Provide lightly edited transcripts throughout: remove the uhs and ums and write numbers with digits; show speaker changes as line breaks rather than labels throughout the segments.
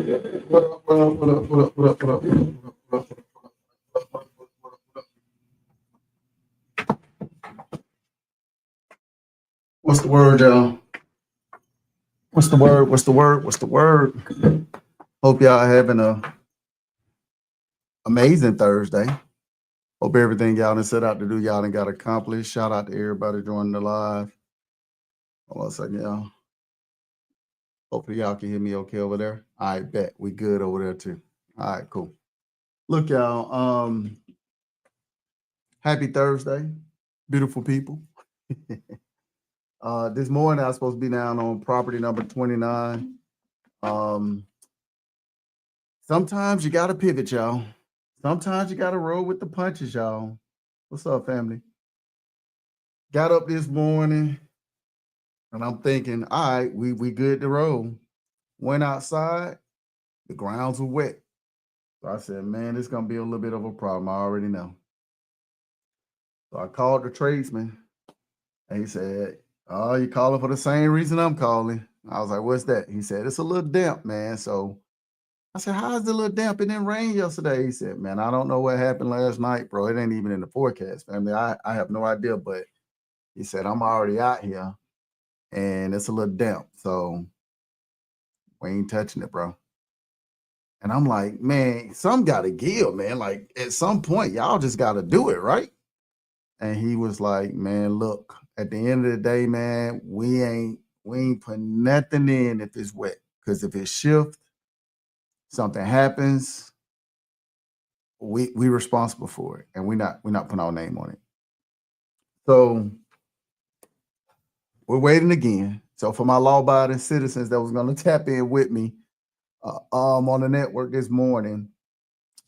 What up, what up, what up, what up, what up, what up, what up, what up? What's the word, y'all? What's the word? What's the word? What's the word? Hope y'all having a amazing Thursday. Hope everything y'all done set out to do, y'all done got accomplished. Shout out to everybody joining the live. Hold on a second, y'all. Hopefully y'all can hear me okay over there. I bet we good over there too. All right, cool. Look, y'all. Happy Thursday, beautiful people. This morning I was supposed to be down on property number 29. Sometimes you gotta pivot, y'all. Sometimes you gotta roll with the punches, y'all. What's up, family? Got up this morning and I'm thinking, all right, we good to roll. Went outside, the grounds were wet. So I said, man, it's gonna be a little bit of a problem. I already know. So I called the tradesman and he said, oh, you calling for the same reason I'm calling? I was like, what's that? He said, it's a little damp, man. So I said, how's the little damp? It didn't rain yesterday. He said, man, I don't know what happened last night, bro. It ain't even in the forecast, family. I have no idea, but he said, I'm already out here and it's a little damp. So we ain't touching it, bro. And I'm like, man, some got to give, man. Like at some point, y'all just got to do it, right? And he was like, man, look, at the end of the day, man, we ain't putting nothing in if it's wet. Because if it shifts, something happens, we responsible for it. And we're not putting our name on it. So we're waiting again. So for my law-abiding citizens that was going to tap in with me on the network this morning,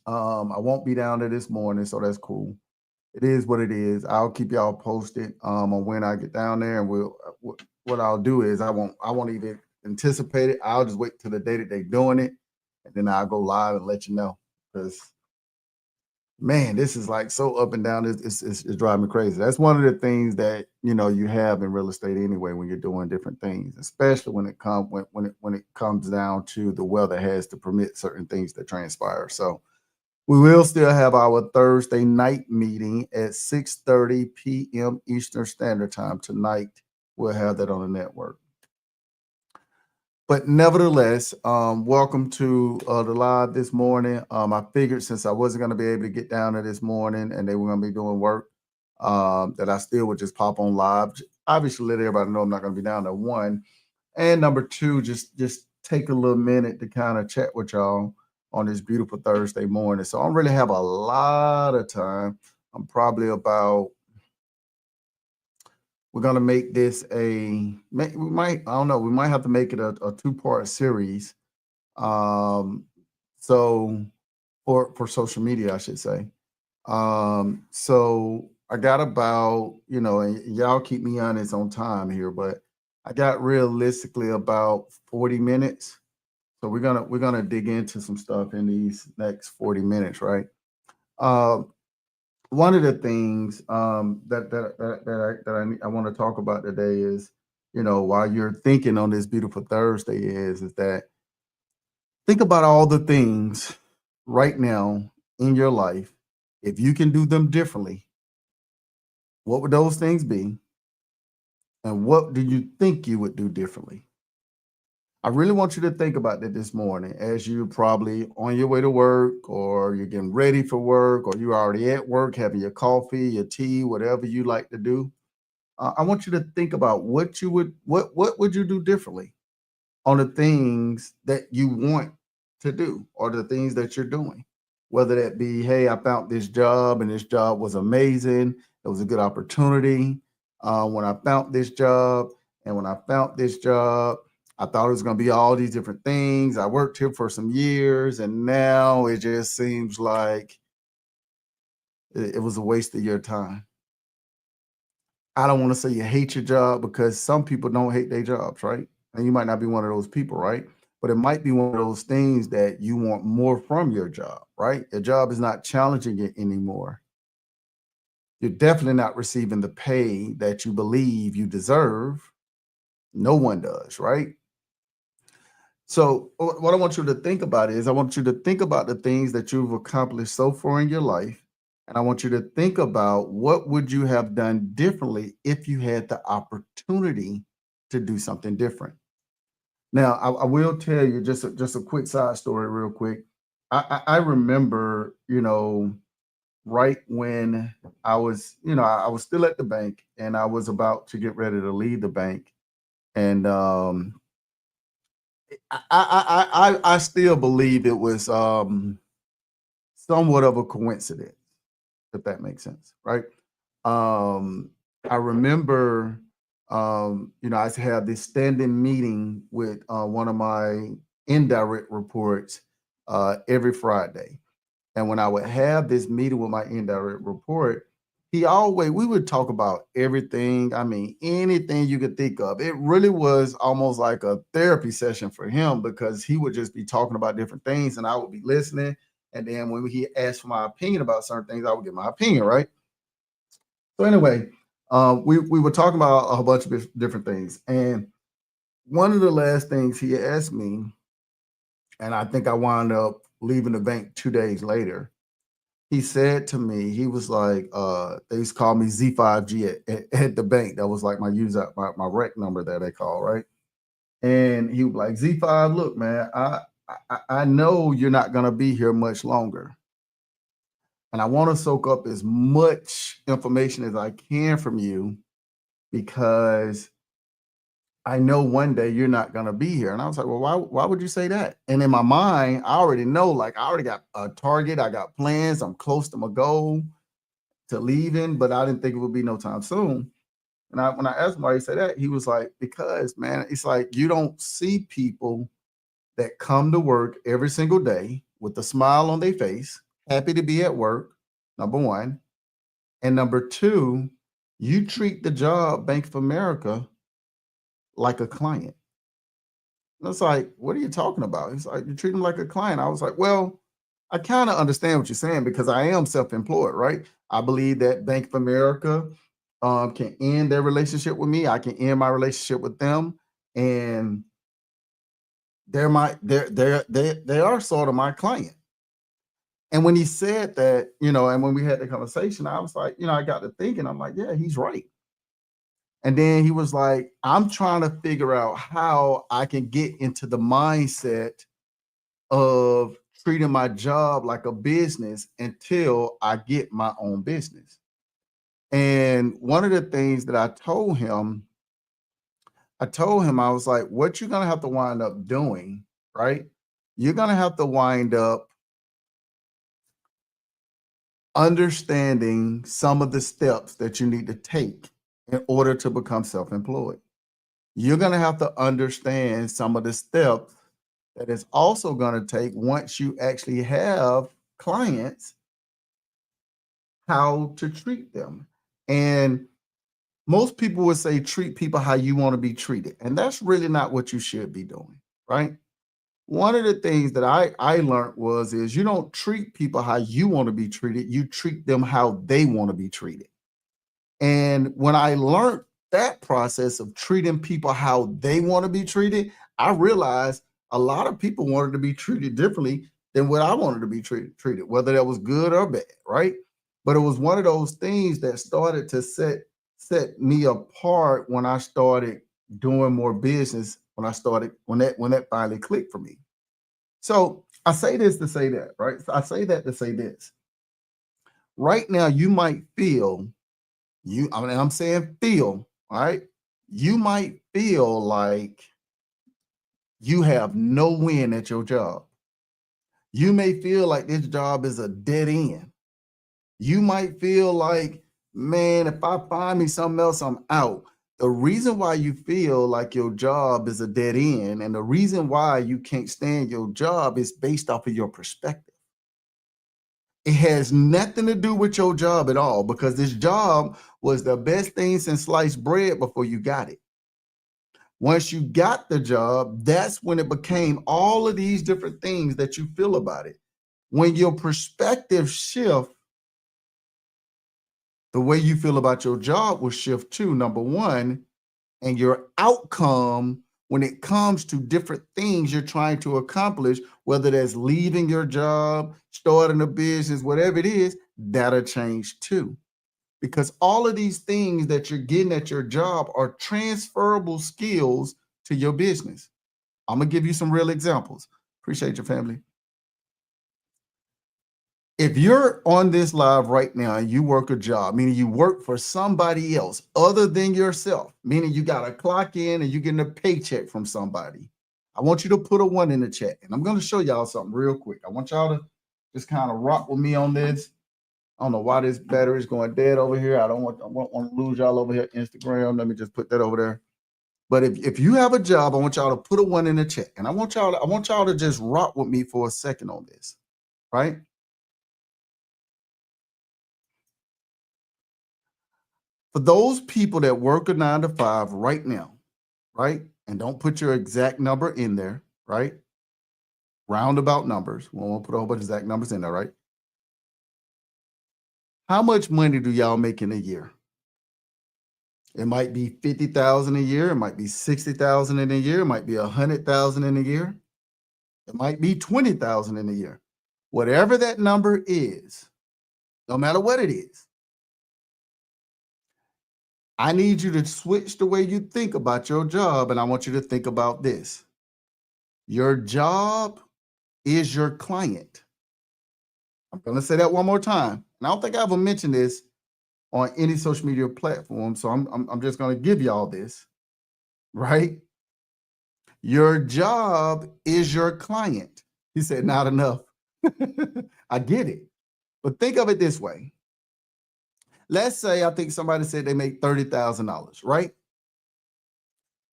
I won't be down there this morning, so that's cool. It is what it is. I'll keep y'all posted on when I get down there, and what I'll do is I won't even anticipate it. I'll just wait till the day that they're doing it, and then I'll go live and let you know. Because man, this is like so up and down. It's driving me crazy. That's one of the things that you have in real estate anyway when you're doing different things, especially when it comes down to the weather has to permit certain things to transpire. So we will still have our Thursday night meeting at 6:30 p.m. Eastern Standard Time tonight. We'll have that on the network. But nevertheless, welcome to the live this morning. I figured since I wasn't going to be able to get down there this morning and they were going to be doing work, that I still would just pop on live. Obviously, let everybody know I'm not going to be down there, one. And number two, just take a little minute to kind of chat with y'all on this beautiful Thursday morning. So I don't really have a lot of time. I'm probably about, we're going to make this we might have to make it a two-part series. So for social media, I should say. So I got about, and y'all keep me honest on time here, but I got realistically about 40 minutes. So we're gonna dig into some stuff in these next 40 minutes, right? One of the things that I want to talk about today is, while you're thinking on this beautiful Thursday is that think about all the things right now in your life. If you can do them differently, what would those things be? And what do you think you would do differently? I really want you to think about that this morning as you're probably on your way to work or you're getting ready for work or you're already at work having your coffee, your tea, whatever you like to do. I want you to think about what would you do differently on the things that you want to do or the things that you're doing. Whether that be, hey, I found this job and this job was amazing. It was a good opportunity. When I found this job I thought it was going to be all these different things. I worked here for some years, and now it just seems like it was a waste of your time. I don't want to say you hate your job because some people don't hate their jobs, right? And you might not be one of those people, right? But it might be one of those things that you want more from your job, right? Your job is not challenging it anymore. You're definitely not receiving the pay that you believe you deserve. No one does, right? So what I want you to think about is I want you to think about the things that you've accomplished so far in your life. And I want you to think about what would you have done differently if you had the opportunity to do something different. Now, I will tell you just a quick side story, real quick. I remember, right when I was still at the bank and I was about to get ready to leave the bank, and I still believe it was somewhat of a coincidence, if that makes sense, right? Um, I remember, I had this standing meeting with one of my indirect reports every Friday. And when I would have this meeting with my indirect report, we would talk about everything. I mean, anything you could think of. It really was almost like a therapy session for him because he would just be talking about different things and I would be listening. And then when he asked for my opinion about certain things, I would give my opinion, right? So anyway, we were talking about a bunch of different things. And one of the last things he asked me, and I think I wound up leaving the bank 2 days later, he said to me, he was like, they used to call me Z5G at the bank. That was like my rec number that they call, right? And he was like, Z5, look, man, I know you're not gonna be here much longer. And I want to soak up as much information as I can from you because I know one day you're not gonna be here. And I was like, well, why would you say that? And in my mind, I already know, like I already got a target, I got plans, I'm close to my goal to leaving, but I didn't think it would be no time soon. And when I asked him why he said that, he was like, because man, it's like you don't see people that come to work every single day with a smile on their face, happy to be at work, number one. And number two, you treat the job, Bank of America, like a client. And it's like, what are you talking about? He's like, you treat them like a client. I was like, well, I kind of understand what you're saying because I am self-employed, right? I believe that Bank of America can end their relationship with me. I can end my relationship with them, and they are sort of my client. And when he said that, and when we had the conversation, I was like, I got to thinking, I'm like, yeah, he's right. And then he was like, I'm trying to figure out how I can get into the mindset of treating my job like a business until I get my own business. And one of the things that I told him, I was like, what you're going to have to wind up doing, right? You're going to have to wind up understanding some of the steps that you need to take in order to become self-employed. You're going to have to understand some of the steps that it's also going to take once you actually have clients, how to treat them. And most people would say treat people how you want to be treated. And that's really not what you should be doing, right? One of the things that I learned is you don't treat people how you want to be treated, you treat them how they want to be treated. And when I learned that process of treating people how they want to be treated, I realized a lot of people wanted to be treated differently than what I wanted to be treated, whether that was good or bad, right? But it was one of those things that started to set me apart when I started doing more business, when that finally clicked for me. So I say this to say that, right? So I say that to say this. Right now, you might feel I'm saying feel, all right? You might feel like you have no win at your job. You may feel like this job is a dead end. You might feel like, man, if I find me something else, I'm out. The reason why you feel like your job is a dead end and the reason why you can't stand your job is based off of your perspective. It has nothing to do with your job at all because this job was the best thing since sliced bread before you got it. Once you got the job, that's when it became all of these different things that you feel about it. When your perspective shift, the way you feel about your job will shift too, number one, and your outcome when it comes to different things you're trying to accomplish, whether that's leaving your job, starting a business, whatever it is, that'll change too. Because all of these things that you're getting at your job are transferable skills to your business. I'm going to give you some real examples. Appreciate your family. If you're on this live right now and you work a job, meaning you work for somebody else other than yourself, meaning you got to clock in and you're getting a paycheck from somebody, I want you to put a 1 in the chat. And I'm going to show y'all something real quick. I want y'all to just kind of rock with me on this. I don't know why this battery is going dead over here. I don't want to lose y'all over here Instagram. Let me just put that over there. But if you have a job, I want y'all to put a 1 in the chat. And I want y'all to just rock with me for a second on this, right? For those people that work a 9 to 5 right now, right? And don't put your exact number in there, right? Roundabout numbers. We won't put a whole bunch of exact numbers in there, right? How much money do y'all make in a year? It might be 50,000 a year. It might be 60,000 in a year. It might be 100,000 in a year. It might be 20,000 in a year. Whatever that number is, no matter what it is, I need you to switch the way you think about your job, and I want you to think about this. Your job is your client. I'm going to say that one more time. And I don't think I ever mentioned this on any social media platform, so I'm just going to give y'all this, right? Your job is your client. He said, not enough. I get it. But think of it this way. Let's say I think somebody said they make $30,000, right?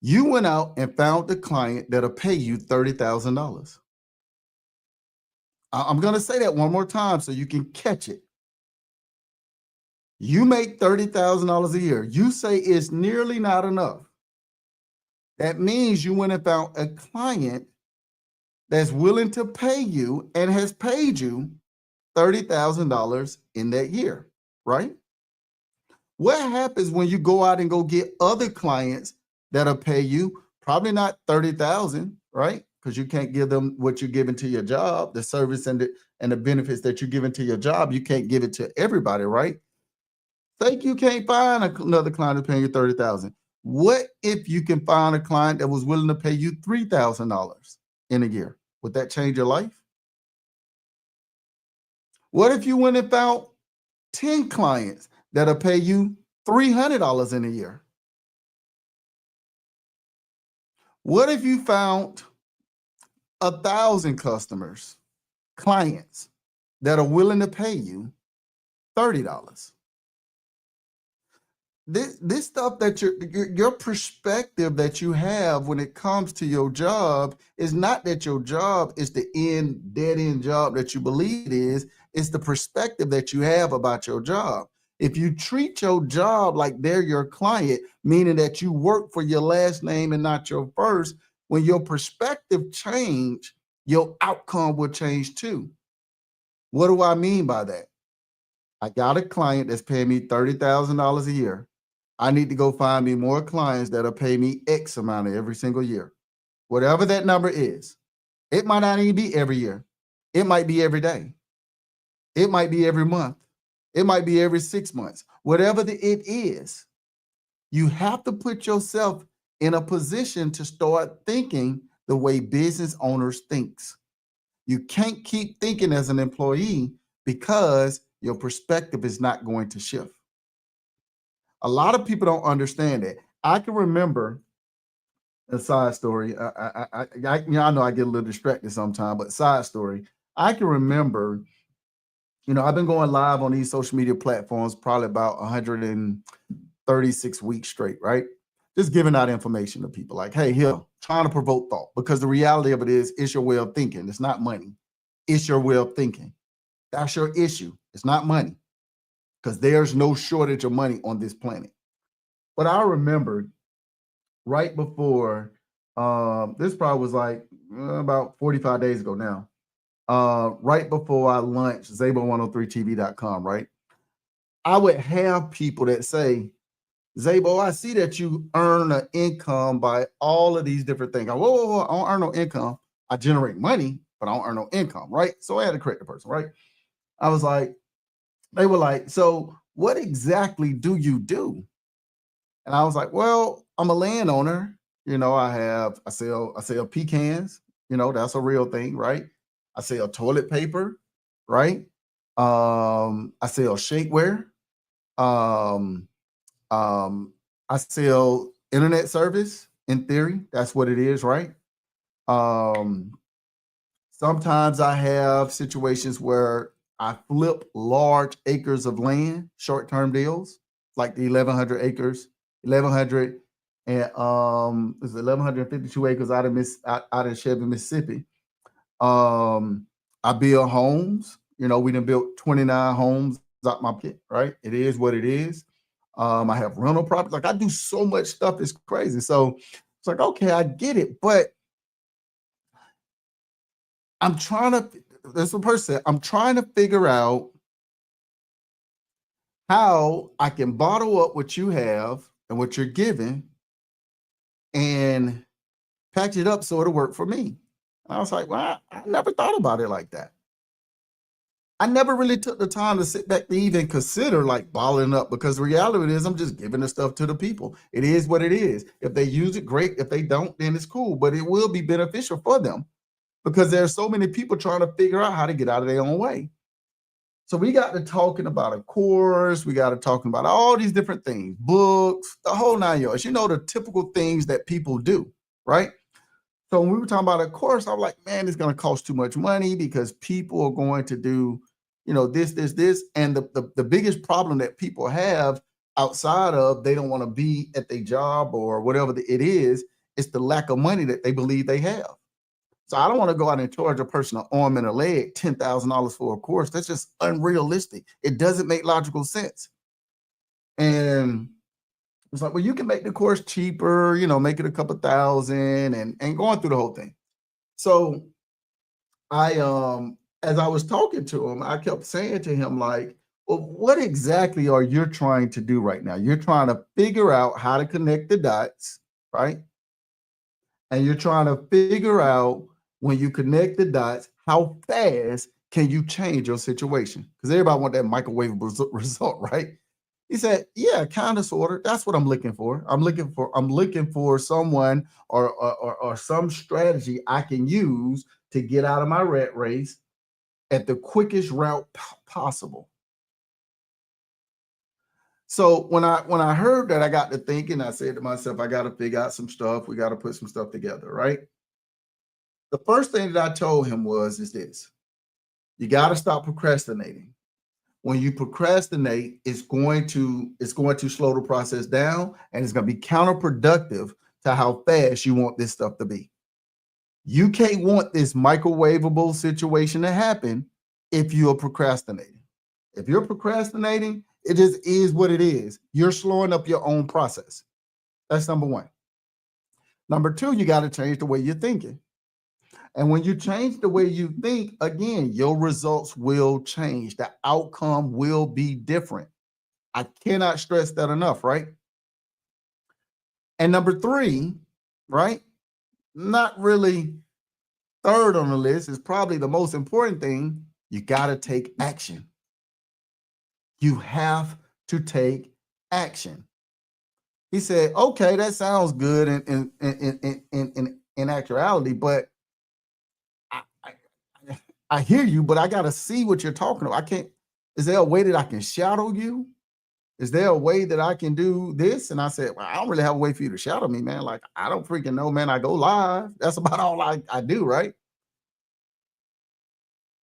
You went out and found the client that'll pay you $30,000. I'm going to say that one more time so you can catch it. You make $30,000 a year. You say it's nearly not enough. That means you went and found a client that's willing to pay you and has paid you $30,000 in that year, right? What happens when you go out and go get other clients that'll pay you probably not $30,000, right? Because you can't give them what you're giving to your job, the service and the benefits that you're giving to your job. You can't give it to everybody, right? Think you can't find another client that's paying you $30,000. What if you can find a client that was willing to pay you $3,000 in a year? Would that change your life? What if you went and found 10 clients that'll pay you $300 in a year? What if you found 1,000 customers, clients that are willing to pay you $30? This stuff that your perspective that you have when it comes to your job is not that your job is the dead end job that you believe it is. It's the perspective that you have about your job. If you treat your job like they're your client, meaning that you work for your last name and not your first, when your perspective change, your outcome will change too. What do I mean by that? I got a client that's paying me $30,000 a year. I need to go find me more clients that'll pay me X amount every single year. Whatever that number is. It might not even be every year. It might be every day. It might be every month. It might be every 6 months. Whatever it is, you have to put yourself in a position to start thinking the way business owners thinks. You can't keep thinking as an employee because your perspective is not going to shift. A lot of people don't understand it. I can remember a side story. I know I get a little distracted sometimes, but side story. I can remember, I've been going live on these social media platforms probably about 136 weeks straight, right? Just giving out information to people like, hey, here, trying to provoke thought, because the reality of it is, it's your way of thinking. It's not money. It's your way of thinking. That's your issue. It's not money, because there's no shortage of money on this planet. But I remember right before, this probably was like about 45 days ago now, right before I launched Zabo103tv.com, right? I would have people that say, Zabo, I see that you earn an income by all of these different things. Whoa, whoa, whoa, I don't earn no income. I generate money, but I don't earn no income, right? So I had to correct the person, right? I was like, they were like, so what exactly do you do? And I was like, well, I'm a landowner. You know, I sell pecans, you know, that's a real thing, right? I sell toilet paper, right? I sell shapewear. Um, I sell internet service in theory. That's what it is, right? Um, Sometimes I have situations where I flip large acres of land, short-term deals, like the 1,100 acres, 1,100 and it's 1,152 acres out of Chevy, Mississippi. I build homes. You know, we done built 29 homes out my pit, right? It is what it is. I have rental properties. Like I do so much stuff, it's crazy. So it's like, okay, I get it, but I'm trying to, that's what person said, I'm trying to figure out how I can bottle up what you have and what you're giving and package it up so it'll work for me. And I was like, well, I never thought about it like that. I never really took the time to sit back to even consider like bottling up, because the reality is I'm just giving the stuff to the people. It is what it is. If they use it, great. If they don't, then it's cool, but it will be beneficial for them because there's so many people trying to figure out how to get out of their own way. So we got to talking about a course, we got to talking about all these different things, books, the whole 9 yards, you know, the typical things that people do, right? So when we were talking about a course, I was like, man, it's going to cost too much money because people are going to do, you know, this. And the biggest problem that people have outside of they don't want to be at their job or whatever it is the lack of money that they believe they have. So I don't want to go out and charge a person an arm and a leg $10,000 for a course. That's just unrealistic. It doesn't make logical sense. And it's like, well, you can make the course cheaper, you know, make it a couple thousand and going through the whole thing. So as I was talking to him, I kept saying to him, like, well, what exactly are you trying to do right now? You're trying to figure out how to connect the dots, right? And you're trying to figure out when you connect the dots, how fast can you change your situation? Because everybody want that microwavable result, right? He said, yeah, kind of, sort of. That's what I'm looking for. I'm looking for someone or some strategy I can use to get out of my rat race at the quickest route possible. So when I heard that, I got to thinking, I said to myself, I got to figure out some stuff. We got to put some stuff together, right? The first thing that I told him is this: you got to stop procrastinating. When you procrastinate, it's going to slow the process down, and it's going to be counterproductive to how fast you want this stuff to be. You can't want this microwavable situation to happen if you're procrastinating. If you're procrastinating, it just is what it is. You're slowing up your own process. That's number one. Number two, you got to change the way you're thinking. And when you change the way you think, again, your results will change. The outcome will be different. I cannot stress that enough, right? And number three, right? Not really third on the list, is probably the most important thing. You got to take action. You have to take action. He said, okay, that sounds good in actuality, but I hear you, but I got to see what you're talking about. I can't, is there a way that I can shadow you? Is there a way that I can do this? And I said, well, I don't really have a way for you to shadow me, man. Like, I don't freaking know, man. I go live. That's about all I do, right?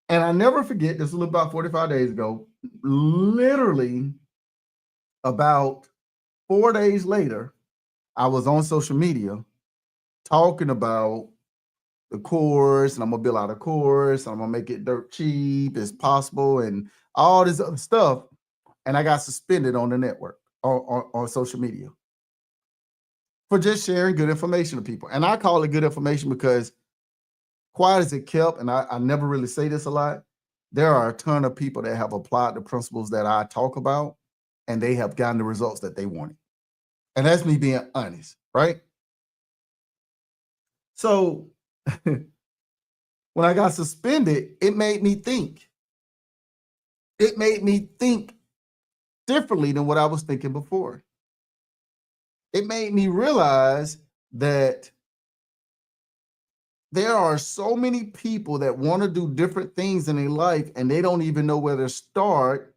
And I never forget, this was about 45 days ago, literally about 4 days later, I was on social media talking about the course, and I'm gonna build out a course, and I'm gonna make it dirt cheap as possible, and all this other stuff. And I got suspended on the network, on social media, for just sharing good information to people. And I call it good information because, quiet as it kept, and I never really say this a lot, there are a ton of people that have applied the principles that I talk about, and they have gotten the results that they wanted. And that's me being honest, right? So when I got suspended, it made me think. It made me think differently than what I was thinking before. It made me realize that there are so many people that want to do different things in their life and they don't even know where to start.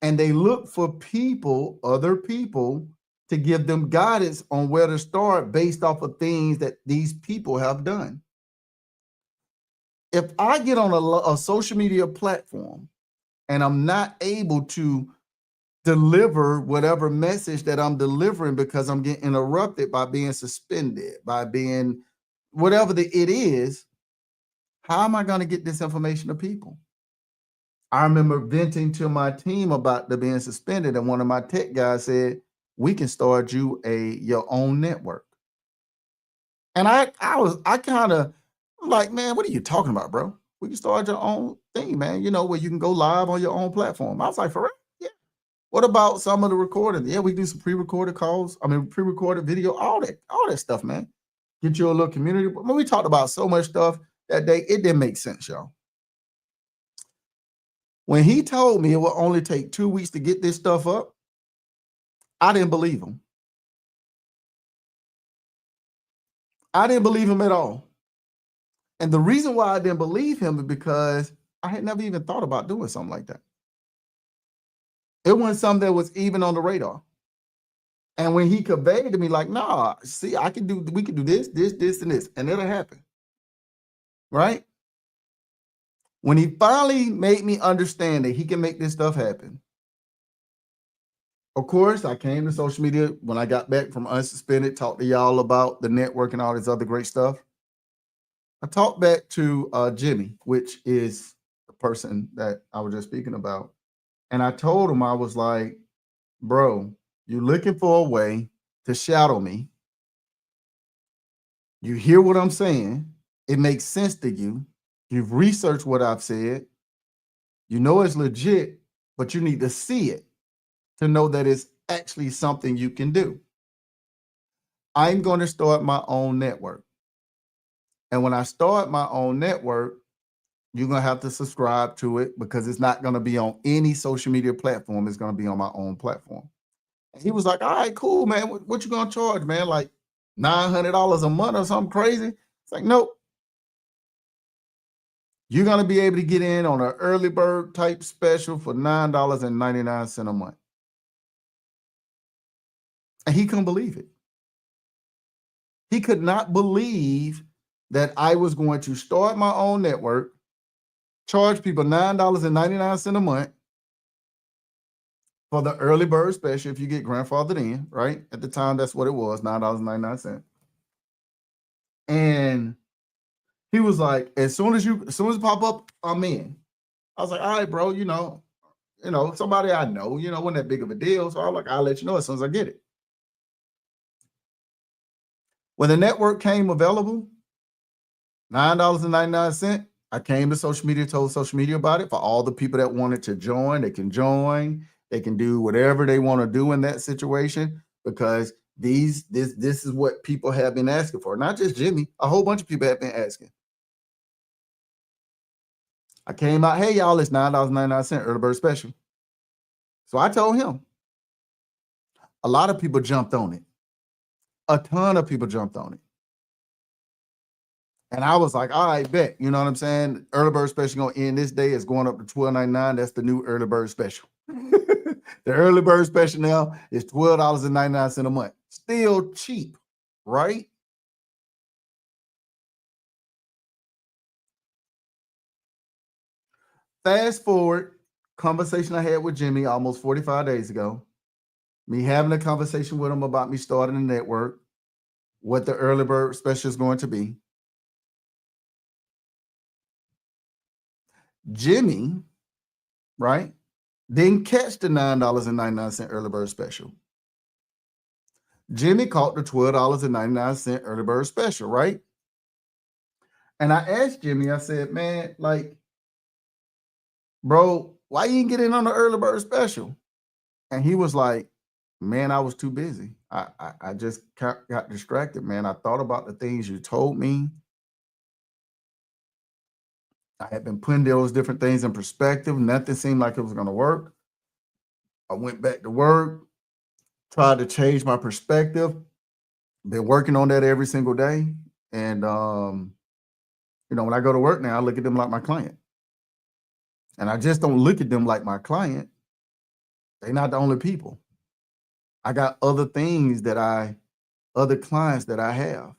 And they look for people, other people, to give them guidance on where to start based off of things that these people have done. If I get on a social media platform and I'm not able to deliver whatever message that I'm delivering because I'm getting interrupted by being suspended, by being whatever it is, how am I going to get this information to people? I remember venting to my team about the being suspended, and one of my tech guys said, "We can start you your own network." And I kind of like, man, what are you talking about, bro? We can start your own thing, man. You know, where you can go live on your own platform. I was like, for real? Yeah. What about some of the recording? Yeah, we do some pre-recorded calls. I mean, pre-recorded video, all that stuff, man. Get you a little community. But we talked about so much stuff that day, it didn't make sense, y'all. When he told me it would only take 2 weeks to get this stuff up, I didn't believe him. I didn't believe him at all. And the reason why I didn't believe him is because I had never even thought about doing something like that. It wasn't something that was even on the radar. And when he conveyed to me, like, nah, see, we can do this, and this, and it'll happen. Right? When he finally made me understand that he can make this stuff happen, of course, I came to social media when I got back from unsuspended, talked to y'all about the network and all this other great stuff. I talked back to Jimmy, which is the person that I was just speaking about. And I told him, I was like, bro, you're looking for a way to shadow me. You hear what I'm saying. It makes sense to you. You've researched what I've said. You know it's legit, but you need to see it to know that it's actually something you can do. I'm going to start my own network. And when I start my own network, you're going to have to subscribe to it because it's not going to be on any social media platform. It's going to be on my own platform. And he was like, all right, cool, man. What you going to charge, man? Like $900 a month or something crazy? It's like, nope. You're going to be able to get in on an early bird type special for $9.99 a month. And he couldn't believe it. He could not believe that I was going to start my own network, charge people $9.99 a month for the early bird special if you get grandfathered in, right? At the time, that's what it was, $9.99. And he was like, as soon as it pop up, I'm in. I was like, all right, bro, you know, somebody I know, wasn't that big of a deal. So I was like, I'll let you know as soon as I get it. When the network came available, $9.99, I came to social media, told social media about it. For all the people that wanted to join, they can join. They can do whatever they want to do in that situation because this is what people have been asking for. Not just Jimmy, a whole bunch of people have been asking. I came out, hey, y'all, it's $9.99 early bird special. So I told him. A lot of people jumped on it. A ton of people jumped on it. And I was like, all right, bet. You know what I'm saying? Early bird special going to end this day. It's going up to $12.99. That's the new early bird special. The early bird special now is $12.99 a month. Still cheap, right? Fast forward, conversation I had with Jimmy almost 45 days ago. Me having a conversation with him about me starting a network, what the early bird special is going to be. Jimmy, right, didn't catch the $9.99 early bird special. Jimmy caught the $12.99 early bird special, right? And I asked Jimmy, I said, man, like, bro, why you didn't get in on the early bird special? And he was like, man, I was too busy. I just got distracted, man. I thought about the things you told me. I had been putting those different things in perspective. Nothing seemed like it was going to work. I went back to work, tried to change my perspective. Been working on that every single day. And, when I go to work now, I look at them like my client. And I just don't look at them like my client. They're not the only people. I got other other clients that I have.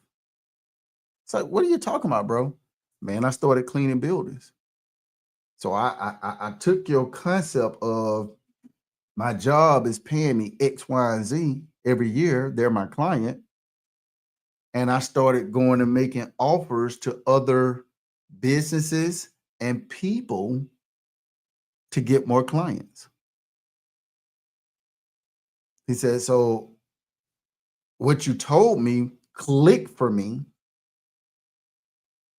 It's like, what are you talking about, bro? Man, I started cleaning buildings. So I took your concept of my job is paying me X, Y, and Z every year. They're my client. And I started going and making offers to other businesses and people to get more clients. He said, so what you told me clicked for me,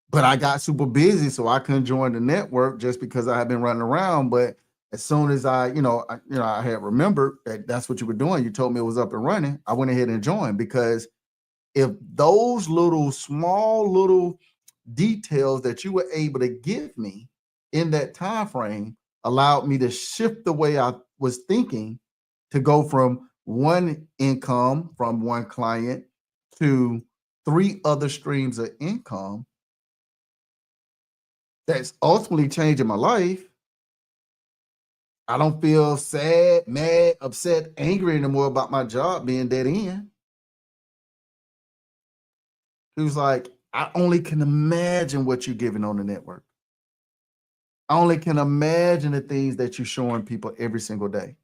but I got super busy, so I couldn't join the network just because I had been running around. But as soon as I had remembered that that's what you were doing, you told me it was up and running, I went ahead and joined, because if those small little details that you were able to give me in that time frame allowed me to shift the way I was thinking, to go from one income from one client to 3 other streams of income, that's ultimately changing my life. I don't feel sad, mad, upset, angry anymore about my job being dead end. He was like, I only can imagine what you're giving on the network. I only can imagine the things that you're showing people every single day.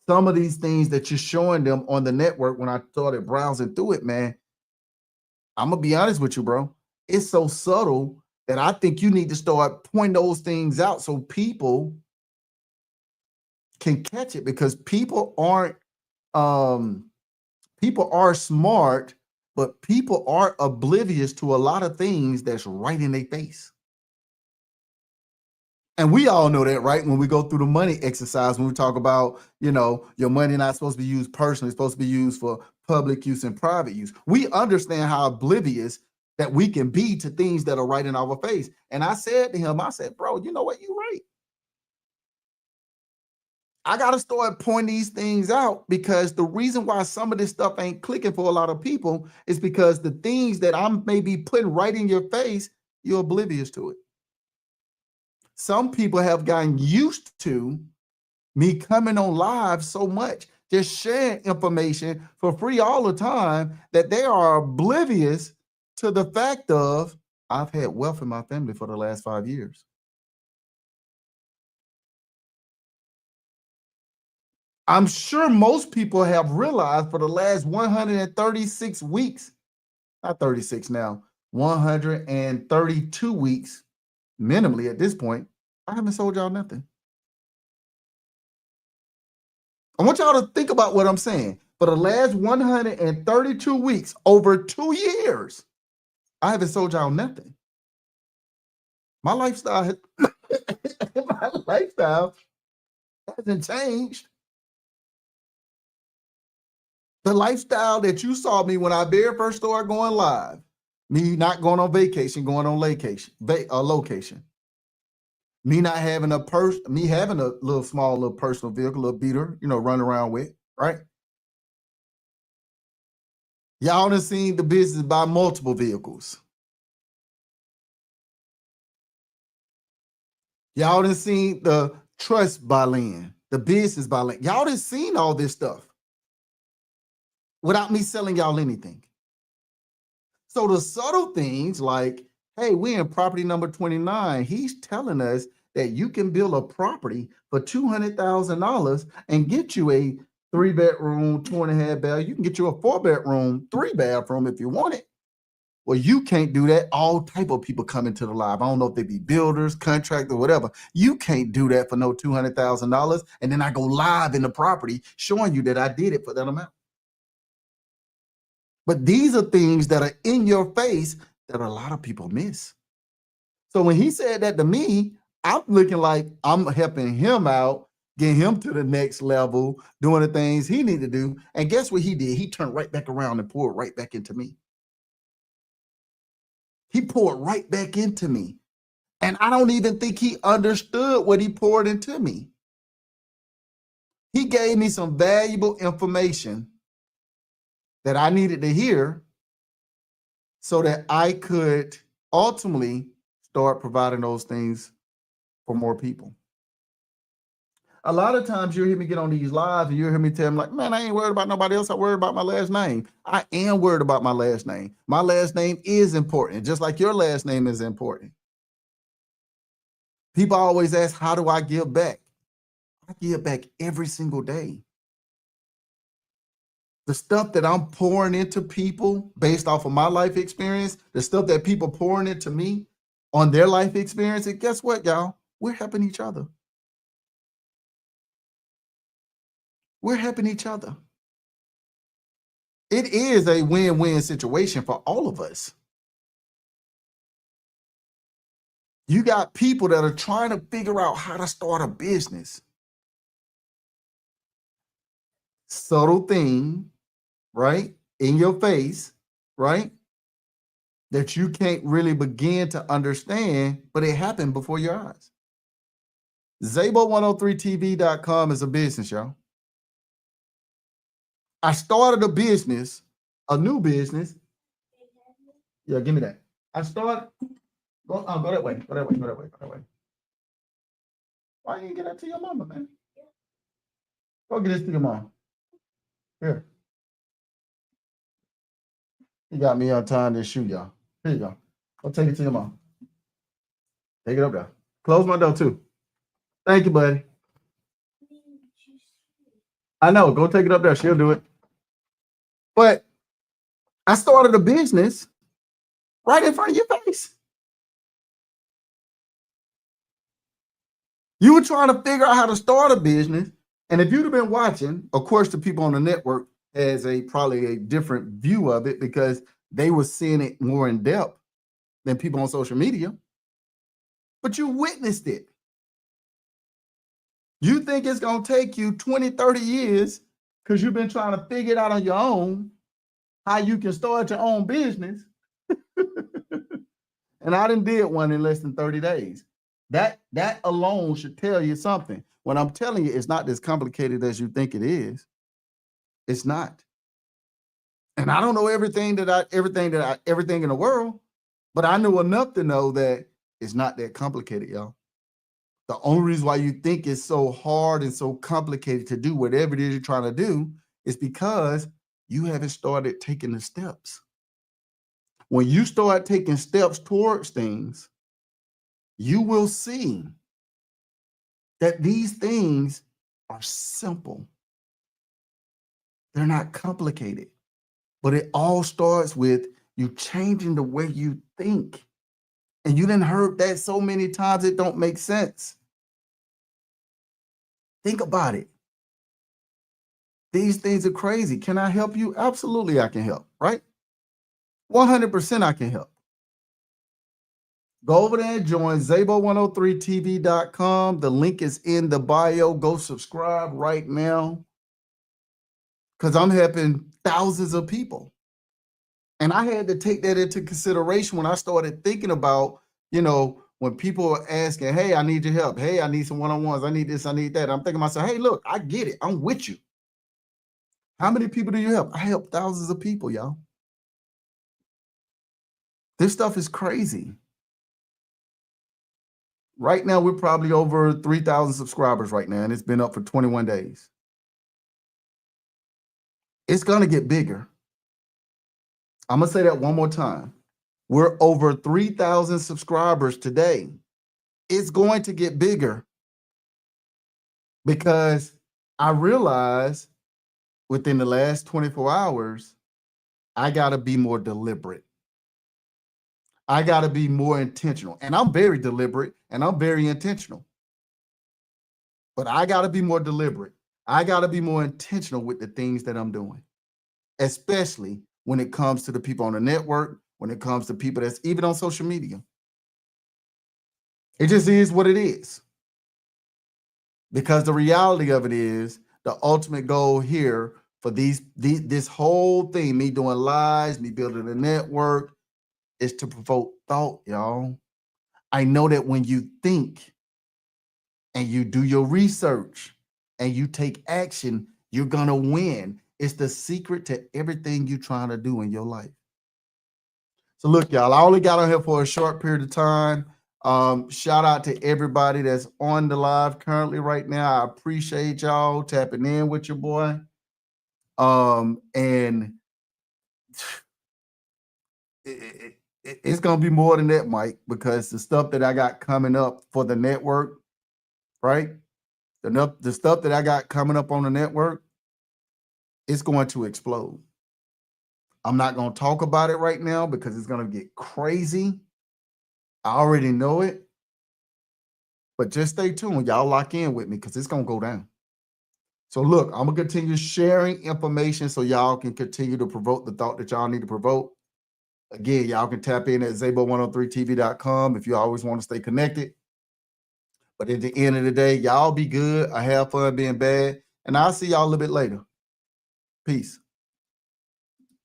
Some of these things that you're showing them on the network, when I started browsing through it, man, I'm going to be honest with you, bro. It's so subtle that I think you need to start pointing those things out so people can catch it, because people are smart, but people are oblivious to a lot of things that's right in their face. And we all know that, right? When we go through the money exercise, when we talk about, your money not supposed to be used personally, it's supposed to be used for public use and private use. We understand how oblivious that we can be to things that are right in our face. And I said to him, I said, bro, you know what? You're right. I got to start pointing these things out, because the reason why some of this stuff ain't clicking for a lot of people is because the things that I'm maybe putting right in your face, you're oblivious to it. Some people have gotten used to me coming on live so much, just sharing information for free all the time, that they are oblivious to the fact of I've had wealth in my family for the last 5 years. I'm sure most people have realized for the last 136 weeks, not 36 now, 132 weeks minimally at this point, I haven't sold y'all nothing. I want y'all to think about what I'm saying. For the last 132 weeks, over 2 years, I haven't sold y'all nothing. My lifestyle, my lifestyle hasn't changed. The lifestyle that you saw me when I very first started going live, me not going on vacation, going on location, me not having me having a little personal vehicle, little beater, run around with, right? Y'all done seen the business buy multiple vehicles. Y'all done seen the trust buy land, the business buy land. Y'all done seen all this stuff without me selling y'all anything. So the subtle things like, hey, we in property number 29. He's telling us that you can build a property for $200,000 and get you a 3-bedroom, 2.5 bath. You can get you a 4-bedroom, 3-bathroom if you want it. Well, you can't do that. All type of people come into the live. I don't know if they be builders, contractors, whatever. You can't do that for no $200,000. And then I go live in the property showing you that I did it for that amount. But these are things that are in your face that a lot of people miss. So when he said that to me, I'm looking like I'm helping him out get him to the next level, doing the things he needed to do. And guess what he did? He turned right back around and poured right back into me. He poured right back into me. And I don't even think he understood what he poured into me. He gave me some valuable information that I needed to hear so that I could ultimately start providing those things for more people. A lot of times you'll hear me get on these lives and you'll hear me tell them like, man, I ain't worried about nobody else. I worried about my last name. I am worried about my last name. My last name is important, just like your last name is important. People always ask, how do I give back? I give back every single day. The stuff that I'm pouring into people based off of my life experience, the stuff that people pouring into me on their life experience, and guess what, y'all? We're helping each other. We're helping each other. It is a win-win situation for all of us. You got people that are trying to figure out how to start a business. Subtle thing, right? In your face, right? That you can't really begin to understand, but it happened before your eyes. Zabo103tv.com is a business, y'all. I started a business, a new business. Yeah, give me that. I started, go that way, go that way, go that way, go that way. Why you get that to your mama, man? Go get this to your mom. Here. You got me untying this shoe, y'all. Here you go. I'll take it to your mom. Take it up there. Close my door too. Thank you, buddy. I know. Go take it up there. She'll do it. But I started a business right in front of your face. You were trying to figure out how to start a business. And if you'd have been watching, of course, the people on the network has probably a different view of it because they were seeing it more in depth than people on social media. But you witnessed it. You think it's going to take you 20, 30 years because you've been trying to figure it out on your own, how you can start your own business. And I done did one in less than 30 days. That alone should tell you something. When I'm telling you, it's not as complicated as you think it is. It's not. And I don't know everything in the world, but I know enough to know that it's not that complicated, y'all. The only reason why you think it's so hard and so complicated to do whatever it is you're trying to do is because you haven't started taking the steps. When you start taking steps towards things, you will see that these things are simple. They're not complicated, but it all starts with you changing the way you think. And you done heard that so many times it don't make sense. Think about it. These things are crazy. Can I help you? Absolutely, I can help, right? 100% I can help. Go over there and join Zabo103tv.com. The link is in the bio. Go subscribe right now because I'm helping thousands of people. And I had to take that into consideration when I started thinking about, when people are asking, hey, I need your help. Hey, I need some one-on-ones. I need this, I need that. I'm thinking to myself, hey, look, I get it. I'm with you. How many people do you help? I help thousands of people, y'all. This stuff is crazy. Right now, we're probably over 3,000 subscribers right now, and it's been up for 21 days. It's going to get bigger. I'm going to say that one more time. We're over 3,000 subscribers today. It's going to get bigger because I realized within the last 24 hours, I got to be more deliberate. I got to be more intentional. And I'm very deliberate and I'm very intentional. But I got to be more deliberate. I got to be more intentional with the things that I'm doing, especially when it comes to the people on the network, when it comes to people that's even on social media. It just is what it is. Because the reality of it is the ultimate goal here for this whole thing, me doing lives, me building a network, is to provoke thought, y'all. I know that when you think and you do your research and you take action, you're gonna win. It's the secret to everything you're trying to do in your life. So look, y'all, I only got on here for a short period of time. Shout out to everybody that's on the live currently right now. I appreciate y'all tapping in with your boy. And it's gonna be more than that, Mike, because the stuff that I got coming up for the network, right? The stuff that I got coming up on the network, it's going to explode. I'm not going to talk about it right now because it's going to get crazy. I already know it. But just stay tuned. Y'all lock in with me because it's going to go down. So look, I'm going to continue sharing information so y'all can continue to provoke the thought that y'all need to provoke. Again, y'all can tap in at Zabo103tv.com if you always want to stay connected. But at the end of the day, y'all be good. I have fun being bad. And I'll see y'all a little bit later. Peace.